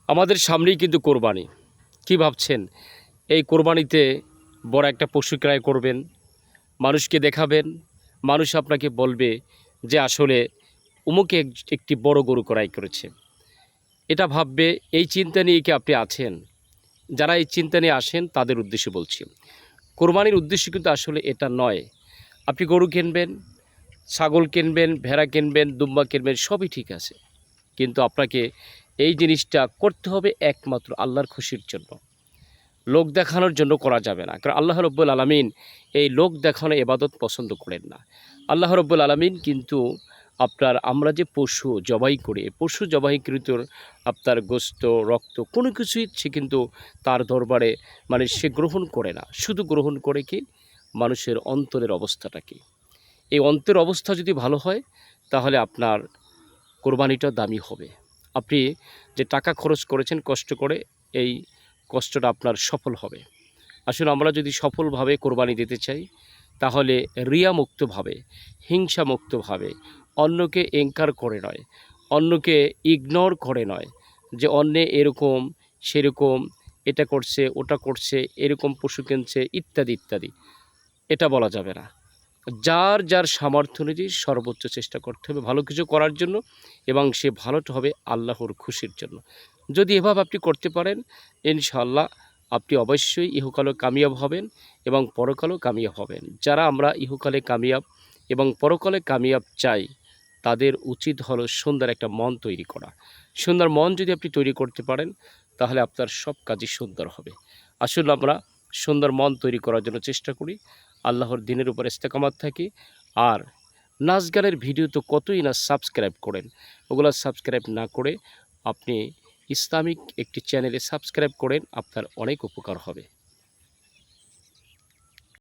আমাদের সামনেই কিন্তু কোরবানি। কি ভাবছেন? এই কোরবানিতে বড় একটা পশু ক্রয় করবেন, মানুষকে দেখাবেন, মানুষ আপনাকে বলবে যে আসলে অমুকে একটি বড় গরু ক্রয় করেছে। এটা ভাববে, এই চিন্তা নিয়ে কি আপনি আছেন? যারা এই চিন্তা নিয়ে আসেন তাদের উদ্দেশ্যে বলছি। কোরবানির উদ্দেশ্য কিন্তু আসলে এটা নয়। আপনি গরু কিনবেন, ছাগল কিনবেন, ভেড়া কিনবেন, দুম্বা কিনবেন, সবই ঠিক আছে। কিন্তু আপনাকে এই জিনিসটা করতে হবে একমাত্র আল্লাহর খুশির জন্য। লোক দেখানোর জন্য করা যাবে না। কারণ আল্লাহ রব্বুল আলামিন এই লোক দেখানো ইবাদত পছন্দ করেন না। আল্লাহ রব্বুল আলামিন কিন্তু আমরা যে পশু জবাই করি, পশু জবাইকৃত আপনার গোশত, রক্ত কোনো কিছুই সে কিন্তু তার দরবারে সে গ্রহণ করে না। শুধু গ্রহণ করে কি? মানুষের অন্তরের অবস্থাটা কী? এই অন্তরের অবস্থা যদি ভালো হয়, তাহলে আপনার কোরবানিটা দামি হবে। আপনি যে টাকা খরচ করেছেন কষ্ট করে, এই কষ্টটা আপনার সফল হবে। আসলে আমরা যদি সফলভাবে কোরবানি দিতে চাই, তাহলে রিয়ামুক্তভাবে, হিংসামুক্তভাবে, অন্যকে এনকার করে নয়, অন্যকে ইগনোর করে নয়, যে অন্যে এরকম, সেরকম, এটা করছে, ওটা করছে, এরকম পশু কিনছে, ইত্যাদি, ইত্যাদি। এটা বলা যাবে না। যার, যার সামর্থ্য অনুযায়ী সর্বোচ্চ চেষ্টা করতে হবে ভালো কিছু করার জন্য, এবং সে ভালোটা হবে আল্লাহর খুশির জন্য। যদি এভাবে আপনি করতে পারেন, ইনশাআল্লাহ আপনি অবশ্যই ইহকালেও কামিয়াব হবেন এবং পরকালেও কামিয়াব হবেন। যারা আমরা ইহকালে কামিয়াব এবং পরকালে কামিয়াব চাই, তাদের উচিত হলো সুন্দর একটা মন তৈরি করা। সুন্দর মন যদি আপনি তৈরি করতে পারেন, তাহলে আপনার সব কাজই সুন্দর হবে। আসলে আমরা সুন্দর মন তৈরি করার জন্য চেষ্টা করি, আল্লাহর দ্বীনের উপর ইস্তেকামাত থাকি। আর নাচ গানের ভিডিও তো কতই না সাবস্ক্রাইব করেন, ওগুলো সাবস্ক্রাইব না করে আপনি ইসলামিক একটি চ্যানেলে সাবস্ক্রাইব করেন, আপনার অনেক উপকার হবে।